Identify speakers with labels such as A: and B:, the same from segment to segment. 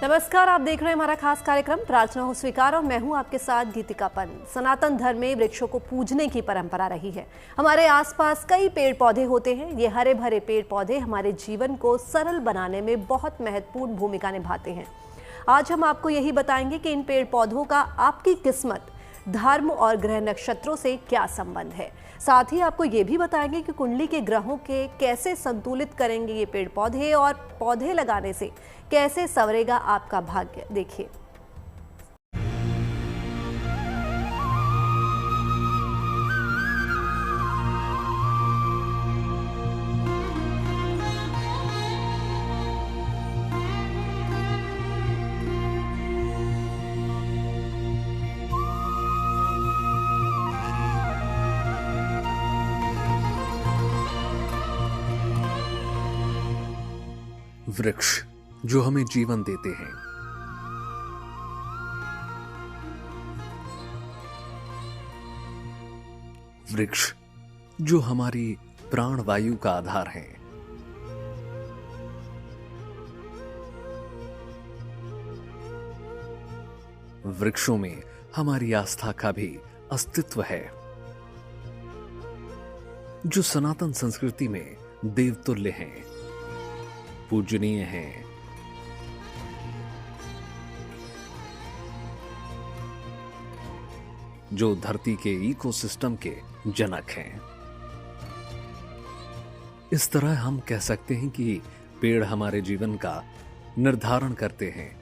A: नमस्कार, आप देख रहे हैं हमारा खास कार्यक्रम प्रार्थना हो स्वीकार और मैं हूं आपके साथ गीतिका पंत। सनातन धर्म में वृक्षों को पूजने की परंपरा रही है। हमारे आसपास कई पेड़ पौधे होते हैं। ये हरे भरे पेड़ पौधे हमारे जीवन को सरल बनाने में बहुत महत्वपूर्ण भूमिका निभाते हैं। आज हम आपको यही बताएंगे कि इन पेड़ पौधों का आपकी किस्मत, धर्म और ग्रह नक्षत्रों से क्या संबंध है। साथ ही आपको ये भी बताएंगे कि कुंडली के ग्रहों के कैसे संतुलित करेंगे ये पेड़ पौधे और पौधे लगाने से कैसे संवरेगा आपका भाग्य। देखिए,
B: वृक्ष जो हमें जीवन देते हैं, वृक्ष जो हमारी प्राणवायु का आधार है, वृक्षों में हमारी आस्था का भी अस्तित्व है, जो सनातन संस्कृति में देवतुल्य हैं, पूजनीय हैं। जो धरती के इकोसिस्टम के जनक हैं। इस तरह हम कह सकते हैं कि पेड़ हमारे जीवन का निर्धारण करते हैं,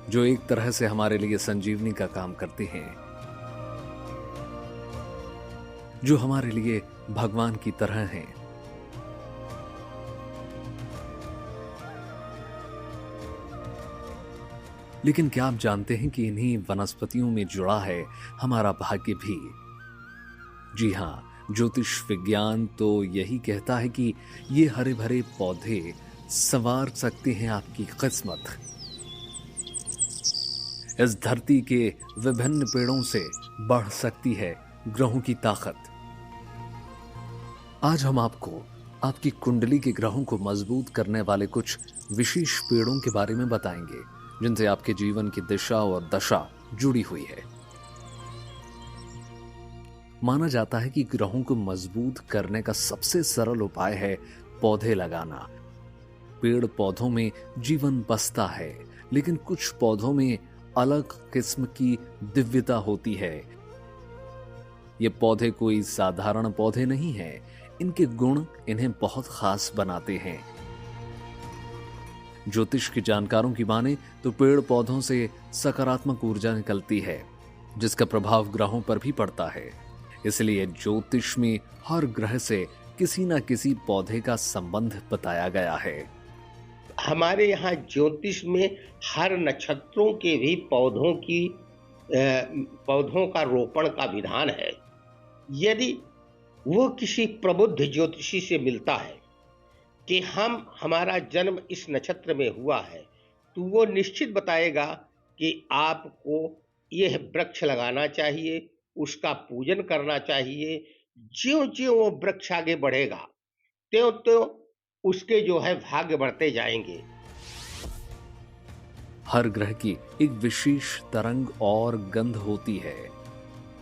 B: जो एक तरह से हमारे लिए संजीवनी का काम करते हैं, जो हमारे लिए भगवान की तरह हैं। लेकिन क्या आप जानते हैं कि इन्हीं वनस्पतियों में जुड़ा है हमारा भाग्य भी? जी हां, ज्योतिष विज्ञान तो यही कहता है कि ये हरे भरे पौधे संवार सकते हैं आपकी किस्मत। इस धरती के विभिन्न पेड़ों से बढ़ सकती है ग्रहों की ताकत। आज हम आपको आपकी कुंडली के ग्रहों को मजबूत करने वाले कुछ विशेष पेड़ों के बारे में बताएंगे, जिनसे आपके जीवन की दिशा और दशा जुड़ी हुई है। माना जाता है कि ग्रहों को मजबूत करने का सबसे सरल उपाय है पौधे लगाना। पेड़ पौधों में जीवन बसता है, लेकिन कुछ पौधों में अलग किस्म की दिव्यता होती है। ये पौधे कोई साधारण पौधे नहीं हैं। इनके गुण इन्हें बहुत खास बनाते हैं। ज्योतिष के जानकारों की माने तो पेड़ पौधों से सकारात्मक ऊर्जा निकलती है, जिसका प्रभाव ग्रहों पर भी पड़ता है। इसलिए ज्योतिष में हर ग्रह से किसी न किसी पौधे का संबंध बताया गया है।
C: हमारे यहाँ ज्योतिष में हर नक्षत्रों के भी पौधों का रोपण का विधान है। यदि वो किसी प्रबुद्ध ज्योतिषी से मिलता है कि हमारा जन्म इस नक्षत्र में हुआ है, तो वो निश्चित बताएगा कि आपको यह वृक्ष लगाना चाहिए, उसका पूजन करना चाहिए। ज्यों-ज्यों वो वृक्ष आगे बढ़ेगा, त्यों-त्यों उसके जो है भाग्य बढ़ते जाएंगे।
B: हर ग्रह की एक विशेष तरंग और गंध होती है।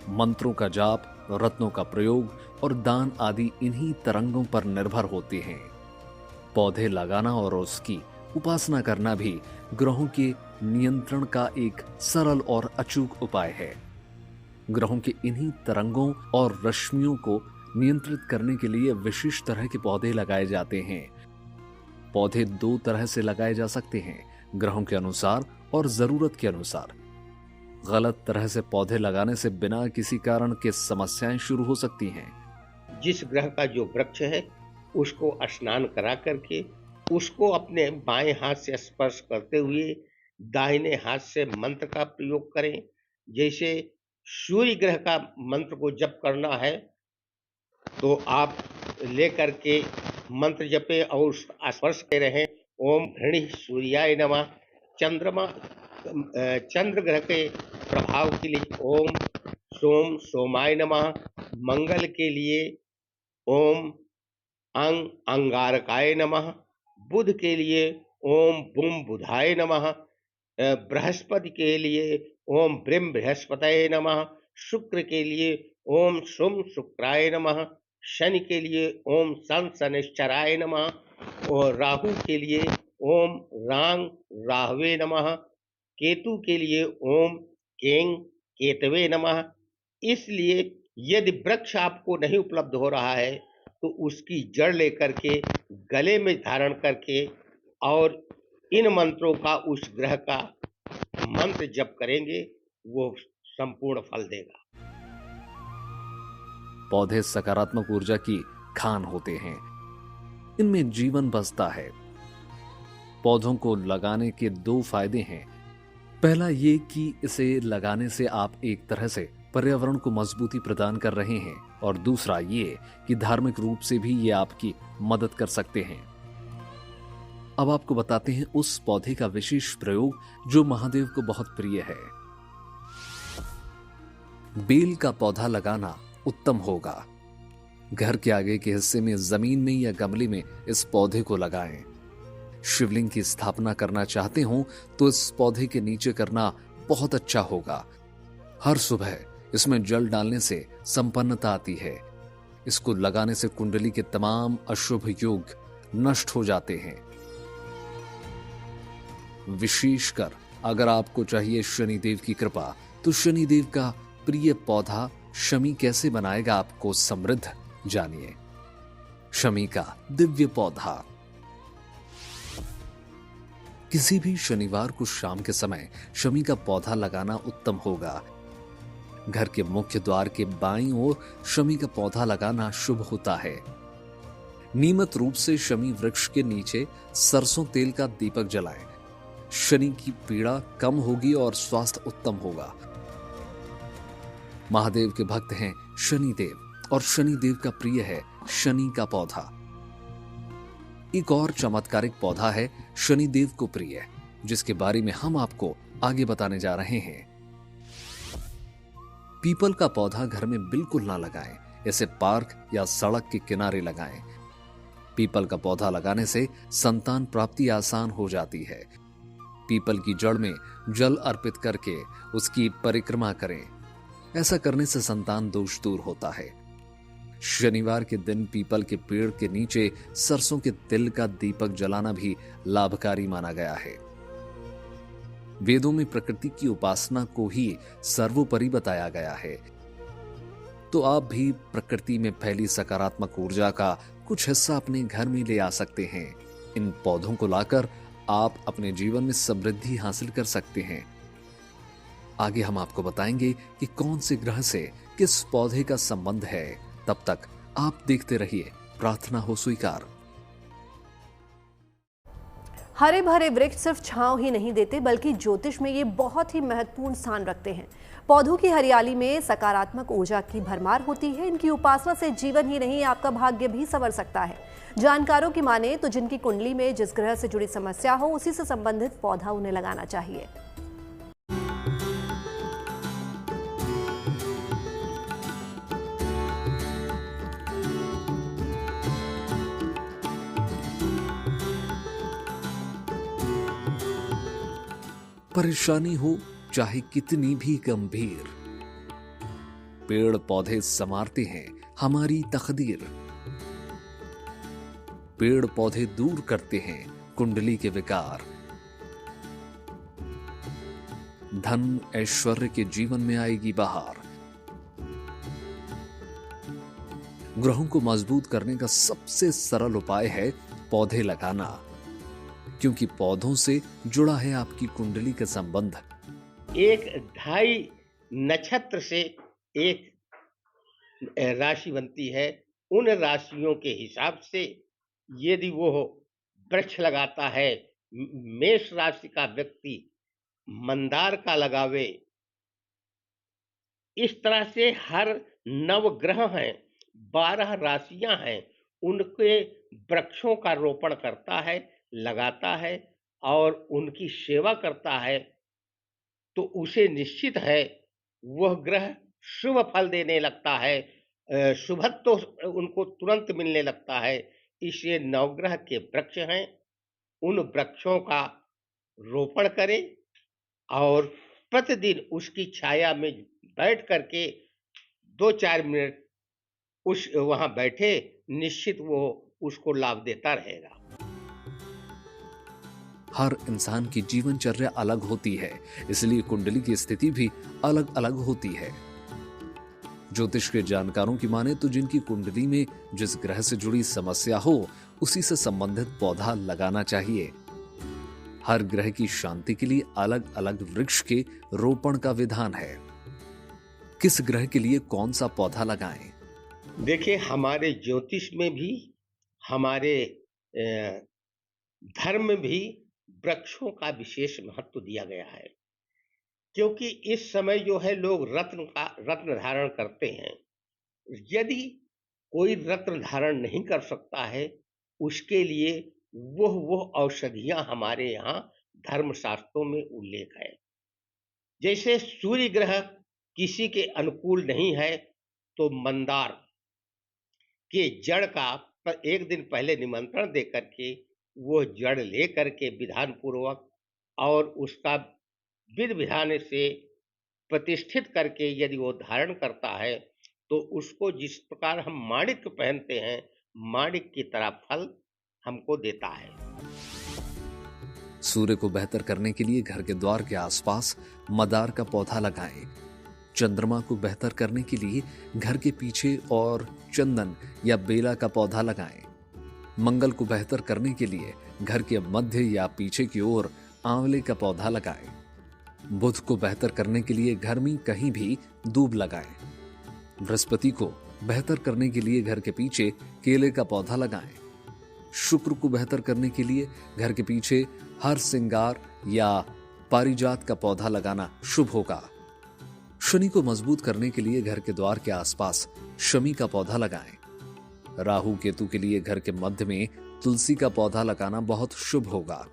B: मंत्रों का जाप, रत्नों का प्रयोग और दान आदि इन्हीं तरंगों पर निर्भर होते हैं। पौधे लगाना और उसकी उपासना करना भी ग्रहों के नियंत्रण का एक सरल और अचूक उपाय है। ग्रहों के इन्हीं तरंगों और रश्मियों को नियंत्रित करने के लिए विशिष्ट तरह के पौधे लगाए जाते हैं। पौधे दो तरह से लगाए जा सकते हैं, ग्रहों के अनुसार और जरूरत के अनुसार। गलत तरह से पौधे लगाने से बिना किसी कारण के समस्याएं शुरू हो सकती हैं।
C: जिस ग्रह का जो वृक्ष है, उसको स्नान करा करके उसको अपने बाएं हाथ से स्पर्श करते हुए दाहिने हाथ से मंत्र का प्रयोग करें। जैसे सूर्य ग्रह का मंत्र को जप करना है, तो आप लेकर के मंत्र जपे और स्पर्श कर रहे हैं। ओम घृणी सूर्याय नमः। चंद्र ग्रह के प्रभाव के लिए ओम सोम सोमाय नमः। मंगल के लिए ओम अंगारकाय नमः। बुध के लिए ओम बुम बुधाय नमः, बृहस्पति के लिए ओम ब्रिम बृहस्पतये नमः, शुक्र के लिए ओम शुम शुक्राय नमः, शनि के लिए ओम सन शनिश्चराय नमः और राहु के लिए ओम रांग राहवे नमः, केतु के लिए ओम केंग केतवे नमः। इसलिए यदि वृक्ष आपको नहीं उपलब्ध हो रहा है तो उसकी जड़ लेकर के गले में धारण करके और इन मंत्रों का उस ग्रह का मंत्र जप करेंगे, वो संपूर्ण फल देगा।
B: पौधे सकारात्मक ऊर्जा की खान होते हैं, इनमें जीवन बसता है। पौधों को लगाने के दो फायदे हैं। पहला ये कि इसे लगाने से आप एक तरह से पर्यावरण को मजबूती प्रदान कर रहे हैं और दूसरा ये कि धार्मिक रूप से भी ये आपकी मदद कर सकते हैं। अब आपको बताते हैं उस पौधे का विशेष प्रयोग जो महादेव को बहुत प्रिय है। बेल का पौधा लगाना उत्तम होगा। घर के आगे के हिस्से में जमीन में या गमले में इस पौधे को लगाएं। शिवलिंग की स्थापना करना चाहते हो तो इस पौधे के नीचे करना बहुत अच्छा होगा। हर सुबह इसमें जल डालने से संपन्नता आती है। इसको लगाने से कुंडली के तमाम अशुभ योग नष्ट हो जाते हैं। विशेषकर अगर आपको चाहिए शनिदेव की कृपा तो शनिदेव का प्रिय पौधा शमी कैसे बनाएगा आपको समृद्ध, जानिए। शमी का दिव्य पौधा। किसी भी शनिवार को शाम के समय शमी का पौधा लगाना उत्तम होगा। घर के मुख्य द्वार के बाईं ओर शमी का पौधा लगाना शुभ होता है। नियमित रूप से शमी वृक्ष के नीचे सरसों तेल का दीपक जलाएं। शनि की पीड़ा कम होगी और स्वास्थ्य उत्तम होगा। महादेव के भक्त हैं शनिदेव और शनिदेव का प्रिय है शनि का पौधा। एक और चमत्कारिक पौधा है शनिदेव को प्रिय, जिसके बारे में हम आपको आगे बताने जा रहे हैं। पीपल का पौधा घर में बिल्कुल ना लगाएं, इसे पार्क या सड़क के किनारे लगाएं। पीपल का पौधा लगाने से संतान प्राप्ति आसान हो जाती है। पीपल की जड़ में जल अर्पित करके उसकी परिक्रमा करें। ऐसा करने से संतान दोष दूर होता है। शनिवार के दिन पीपल के पेड़ के नीचे सरसों के तिल का दीपक जलाना भी लाभकारी माना गया है। वेदों में प्रकृति की उपासना को ही सर्वोपरि बताया गया है। तो आप भी प्रकृति में फैली सकारात्मक ऊर्जा का कुछ हिस्सा अपने घर में ले आ सकते हैं। इन पौधों को लाकर आप अपने जीवन में समृद्धि हासिल कर सकते हैं। आगे हम आपको बताएंगे कि कौन से ग्रह से किस पौधे का संबंध है। तब तक आप देखते रहिए प्रार्थना हो स्वीकार।
A: हरे भरे वृक्ष सिर्फ छांव ही नहीं देते बल्कि ज्योतिष में ये बहुत ही महत्वपूर्ण स्थान रखते हैं। पौधों की हरियाली में सकारात्मक ऊर्जा की भरमार होती है। इनकी उपासना से जीवन ही नहीं आपका भाग्य भी संवर सकता है। जानकारों की माने तो जिनकी कुंडली में जिस ग्रह से जुड़ी समस्या हो उसी से संबंधित पौधा उन्हें लगाना चाहिए।
B: परेशानी हो चाहे कितनी भी गंभीर, पेड़ पौधे संवारते हैं हमारी तकदीर। पेड़ पौधे दूर करते हैं कुंडली के विकार। धन ऐश्वर्य के जीवन में आएगी बहार। ग्रहों को मजबूत करने का सबसे सरल उपाय है पौधे लगाना, क्योंकि पौधों से जुड़ा है आपकी कुंडली का संबंध।
C: एक ढाई नक्षत्र से एक राशि बनती है। उन राशियों के हिसाब से यदि वो वृक्ष लगाता है, मेष राशि का व्यक्ति मंदार का लगावे, इस तरह से हर 9 ग्रह हैं, 12 राशियां हैं, उनके वृक्षों का रोपण करता है, लगाता है और उनकी सेवा करता है, तो उसे निश्चित है वह ग्रह शुभ फल देने लगता है। शुभत्व तो उनको तुरंत मिलने लगता है। इसलिए नवग्रह के वृक्ष हैं उन वृक्षों का रोपण करें और प्रतिदिन उसकी छाया में बैठ करके 2-4 मिनट उस वहां बैठे, निश्चित वो उसको लाभ देता रहेगा।
B: हर इंसान की जीवनचर्या अलग होती है, इसलिए कुंडली की स्थिति भी अलग अलग होती है। ज्योतिष के जानकारों की माने तो जिनकी कुंडली में जिस ग्रह से जुड़ी समस्या हो, उसी से संबंधित पौधा लगाना चाहिए। हर ग्रह की शांति के लिए अलग अलग वृक्ष के रोपण का विधान है। किस ग्रह के लिए कौन सा पौधा लगाएं?
C: देखिए, हमारे ज्योतिष में भी, हमारे धर्म में भी वृक्षों का विशेष महत्व दिया गया है, क्योंकि इस समय जो है लोग रत्न धारण करते हैं। यदि कोई रत्न धारण नहीं कर सकता है, उसके लिए वह औषधियां हमारे यहाँ धर्म शास्त्रों में उल्लेख है। जैसे सूर्य ग्रह किसी के अनुकूल नहीं है, तो मंदार के जड़ का एक दिन पहले निमंत्रण दे करके वो जड़ ले करके विधान पूर्वक और उसका विधि विधान से प्रतिष्ठित करके यदि वो धारण करता है, तो उसको जिस प्रकार हम माणिक्य पहनते हैं, माणिक्य की तरह फल हमको देता है।
B: सूर्य को बेहतर करने के लिए घर के द्वार के आसपास मदार का पौधा लगाएं। चंद्रमा को बेहतर करने के लिए घर के पीछे और चंदन या बेला का पौधा लगाएं। मंगल को बेहतर करने के लिए घर के मध्य या पीछे की ओर आंवले का पौधा लगाएं। बुध को बेहतर करने के लिए घर में कहीं भी दूब लगाएं। बृहस्पति को बेहतर करने के लिए घर के पीछे केले का पौधा लगाएं। शुक्र को बेहतर करने के लिए घर के पीछे हर सिंगार या पारिजात का पौधा लगाना शुभ होगा। शनि को मजबूत करने के लिए घर के द्वार के आसपास शमी का पौधा लगाएं। राहु केतु के लिए घर के मध्य में तुलसी का पौधा लगाना बहुत शुभ होगा।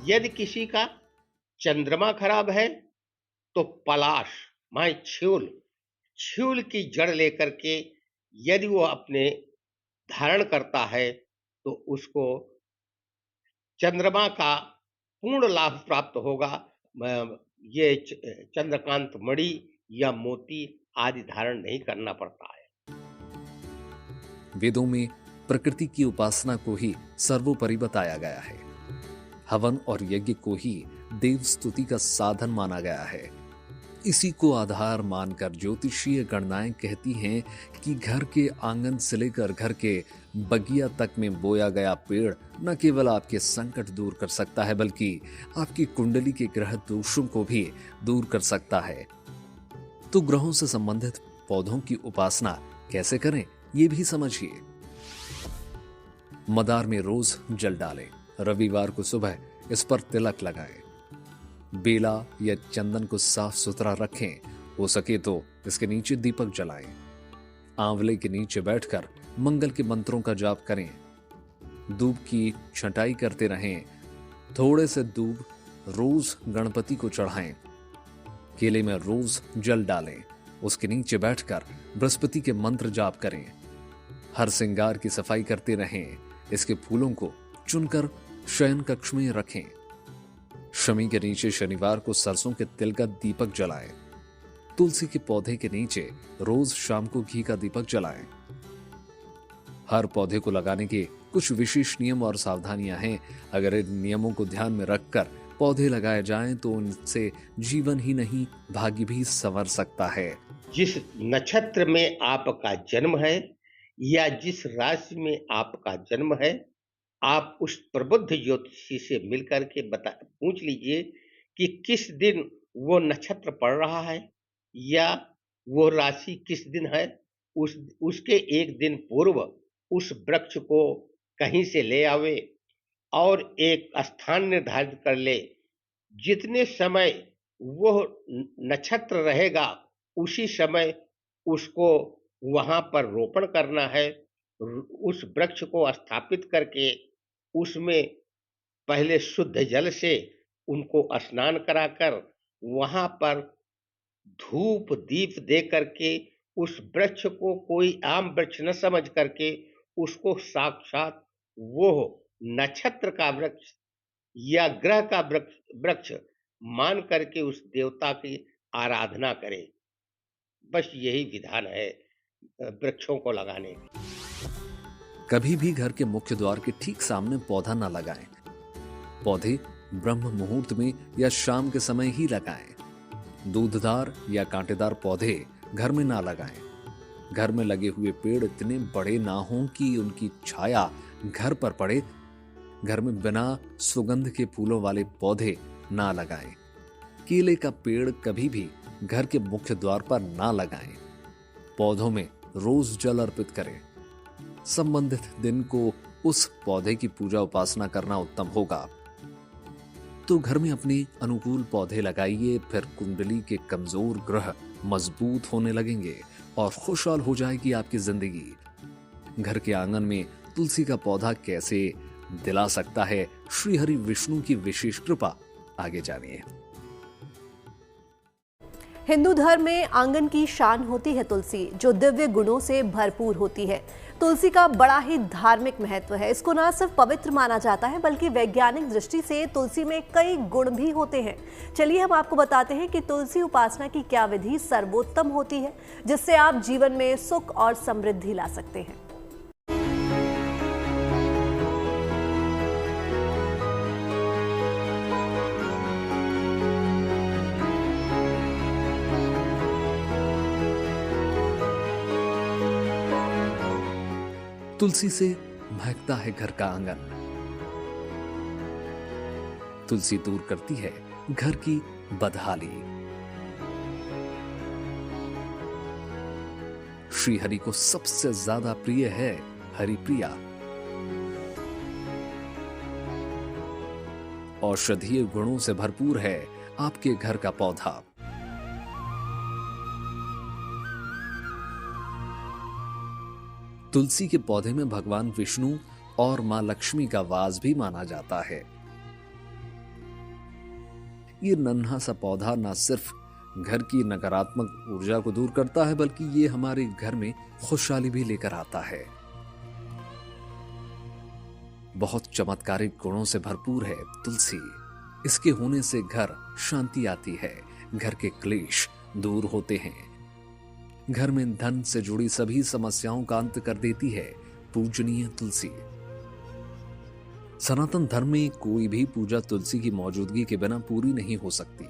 C: यदि किसी का चंद्रमा खराब है, तो पलाश माने छ्यूल की जड़ लेकर के यदि वो अपने धारण करता है, तो उसको चंद्रमा का पूर्ण लाभ प्राप्त होगा। ये चंद्रकांत मणि या मोती आदि धारण नहीं करना पड़ता है।
B: वेदों में प्रकृति की उपासना को ही सर्वोपरि बताया गया है। हवन और यज्ञ को ही देव स्तुति का साधन माना गया है। इसी को आधार मानकर ज्योतिषीय गणनाएं कहती हैं कि घर के आंगन से लेकर घर के बगिया तक में बोया गया पेड़ न केवल आपके संकट दूर कर सकता है, बल्कि आपकी कुंडली के ग्रह दोषों को भी दूर कर सकता है। तो ग्रहों से संबंधित पौधों की उपासना कैसे करें, ये भी समझिए। मदार में रोज जल डालें। रविवार को सुबह इस पर तिलक लगाएं। बेला या चंदन को साफ सुथरा रखें। हो सके तो इसके नीचे दीपक जलाएं। आंवले के नीचे बैठकर मंगल के मंत्रों का जाप करें। दूब की छंटाई करते रहें। थोड़े से दूब रोज गणपति को चढ़ाएं। केले में रोज जल डालें। उसके नीचे बैठकर बृहस्पति के मंत्र जाप करें। हर श्रृंगार की सफाई करते रहें। इसके फूलों को चुनकर शयन कक्ष में रखें। शमी के नीचे शनिवार को सरसों के तिल का दीपक जलाएं। तुलसी के पौधे के नीचे रोज शाम को घी का दीपक जलाएं। हर पौधे को लगाने के कुछ विशेष नियम और सावधानियां हैं। अगर इन नियमों को ध्यान में रखकर पौधे लगाए जाएं तो उनसे जीवन ही नहीं, भाग्य भी संवर सकता है।
C: जिस नक्षत्र में आपका जन्म है या जिस राशि में आपका जन्म है, आप उस प्रबुद्ध ज्योतिषी से मिलकर के पूछ लीजिए कि किस दिन वो नक्षत्र पड़ रहा है या वो राशि किस दिन है। उसके एक दिन पूर्व उस वृक्ष को कहीं से ले आवे और एक स्थान निर्धारित कर ले। जितने समय वो नक्षत्र रहेगा, उसी समय उसको वहां पर रोपण करना है। उस वृक्ष को स्थापित करके उसमें पहले शुद्ध जल से उनको स्नान कराकर वहां पर धूप दीप दे करके उस वृक्ष को कोई आम वृक्ष न समझ करके उसको साक्षात वो नक्षत्र का वृक्ष या ग्रह का वृक्ष वृक्ष मान करके उस देवता की आराधना करें। बस यही विधान है वृक्षों को लगाने की।
B: कभी भी घर के मुख्य द्वार के ठीक सामने पौधा न लगाएं। पौधे ब्रह्म मुहूर्त में या शाम के समय ही लगाएं। दूधदार या कांटेदार पौधे घर में ना लगाएं। घर में लगे हुए पेड़ इतने बड़े ना हों कि उनकी छाया घर पर पड़े। घर में बिना सुगंध के फूलों वाले पौधे ना लगाएं। केले का पेड़ कभी भी घर के मुख्य द्वार पर ना लगाएं। पौधों में रोज जल अर्पित करें। संबंधित दिन को उस पौधे की पूजा उपासना करना उत्तम होगा। तो घर में अपने अनुकूल पौधे लगाइए, फिर कुंडली के कमजोर ग्रह मजबूत होने लगेंगे और खुशहाल हो जाएगी आपकी जिंदगी। घर के आंगन में तुलसी का पौधा कैसे दिला सकता है श्री हरि विष्णु की विशेष कृपा, आगे जानिए।
A: हिंदू धर्म में आंगन की शान होती है तुलसी, जो दिव्य गुणों से भरपूर होती है। तुलसी का बड़ा ही धार्मिक महत्व है। इसको न सिर्फ पवित्र माना जाता है बल्कि वैज्ञानिक दृष्टि से तुलसी में कई गुण भी होते हैं। चलिए हम आपको बताते हैं कि तुलसी उपासना की क्या विधि सर्वोत्तम होती है, जिससे आप जीवन में सुख और समृद्धि ला सकते हैं।
B: तुलसी से महकता है घर का आंगन। तुलसी दूर करती है घर की बदहाली। श्री हरि को सबसे ज्यादा प्रिय है हरिप्रिया। औषधीय गुणों से भरपूर है आपके घर का पौधा। तुलसी के पौधे में भगवान विष्णु और मां लक्ष्मी का वास भी माना जाता है। ये नन्हा सा पौधा न सिर्फ घर की नकारात्मक ऊर्जा को दूर करता है, बल्कि ये हमारे घर में खुशहाली भी लेकर आता है। बहुत चमत्कारिक गुणों से भरपूर है तुलसी। इसके होने से घर शांति आती है, घर के क्लेश दूर होते हैं, घर में धन से जुड़ी सभी समस्याओं का अंत कर देती है पूजनीय तुलसी। सनातन धर्म में कोई भी पूजा तुलसी की मौजूदगी के बिना पूरी नहीं हो सकती।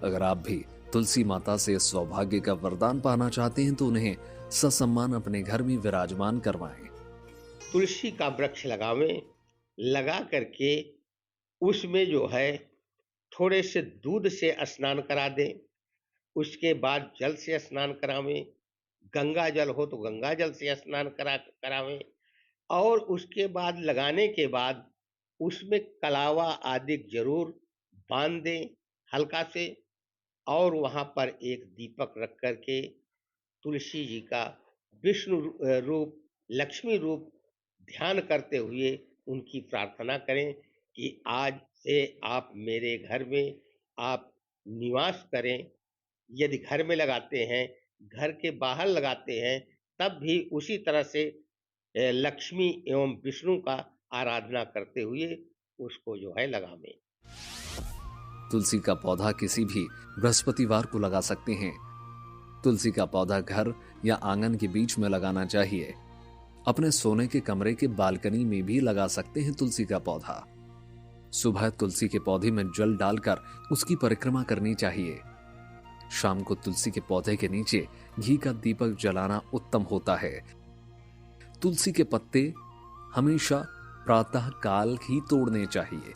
B: अगर आप भी तुलसी माता से सौभाग्य का वरदान पाना चाहते हैं तो उन्हें ससम्मान अपने घर में विराजमान करवाएं।
C: तुलसी का वृक्ष लगावें, लगा करके उसमें जो है थोड़े से दूध से स्नान करा दें। उसके बाद जल से स्नान करावें। गंगा जल हो तो गंगा जल से स्नान करावें। और उसके बाद लगाने के बाद उसमें कलावा आदि जरूर बांध दें हल्का से, और वहां पर एक दीपक रख करके तुलसी जी का विष्णु रूप, लक्ष्मी रूप ध्यान करते हुए उनकी प्रार्थना करें कि आज से आप मेरे घर में आप निवास करें। यदि घर में लगाते हैं, घर के बाहर लगाते हैं, तब भी उसी तरह से लक्ष्मी एवं विष्णु का आराधना करते हुए उसको जो है लगावें।
B: तुलसी का पौधा किसी भी बृहस्पतिवार को लगा सकते हैं। तुलसी का पौधा घर या आंगन के बीच में लगाना चाहिए। अपने सोने के कमरे के बालकनी में भी लगा सकते हैं तुलसी का पौधा। सुबह तुलसी के पौधे में जल डालकर उसकी परिक्रमा करनी चाहिए। शाम को तुलसी के पौधे के नीचे घी का दीपक जलाना उत्तम होता है। तुलसी के पत्ते हमेशा प्रातः काल ही तोड़ने चाहिए।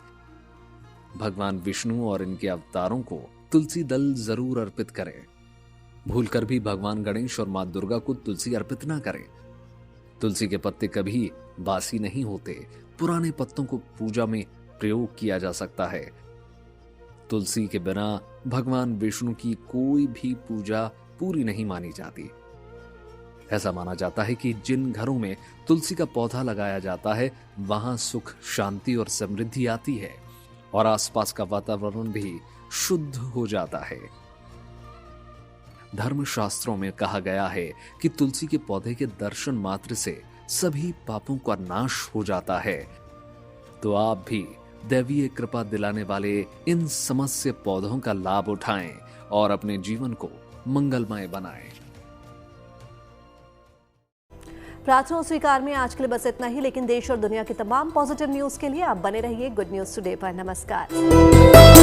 B: भगवान विष्णु और इनके अवतारों को तुलसी दल जरूर अर्पित करें। भूलकर भी भगवान गणेश और मां दुर्गा को तुलसी अर्पित ना करें। तुलसी के पत्ते कभी बासी नहीं होते। पुराने पत्तों को पूजा में प्रयोग किया जा सकता है। तुलसी के बिना भगवान विष्णु की कोई भी पूजा पूरी नहीं मानी जाती। ऐसा माना जाता है कि जिन घरों में तुलसी का पौधा लगाया जाता है वहां सुख, शांति और समृद्धि आती है और आसपास का वातावरण भी शुद्ध हो जाता है। धर्मशास्त्रों में कहा गया है कि तुलसी के पौधे के दर्शन मात्र से सभी पापों का नाश हो जाता है। तो आप भी दैवीय कृपा दिलाने वाले इन समस्य पौधों का लाभ उठाएं और अपने जीवन को मंगलमय बनाएं।
A: प्रार्थना स्वीकार में आज के लिए बस इतना ही, लेकिन देश और दुनिया की तमाम पॉजिटिव न्यूज के लिए आप बने रहिए गुड न्यूज टुडे पर। नमस्कार।